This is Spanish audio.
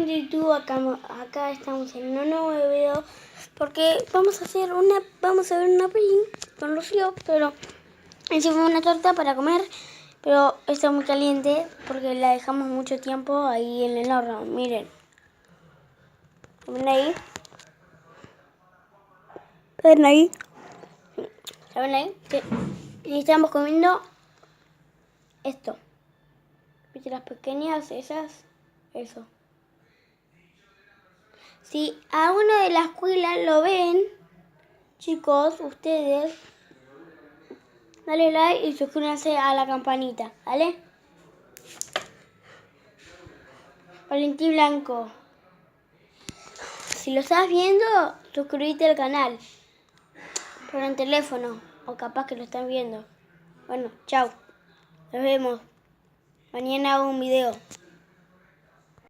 gente de YouTube, acá estamos en un nuevo video porque vamos a ver una peli con Rocío, pero hicimos una torta para comer, pero está muy caliente porque la dejamos mucho tiempo ahí en el horno. Miren, ¿ven ahí? ¿Ven ahí? ¿Saben ahí? Sí. Y estamos comiendo esto. ¿Viste las pequeñas esas? Eso. Si a uno de la escuela lo ven, chicos, ustedes, dale like y suscríbanse a la campanita, ¿vale? Valentín Blanco. Si lo estás viendo, suscríbete al canal. Por el teléfono, o capaz que lo están viendo. Bueno, chao. Nos vemos. Mañana hago un video.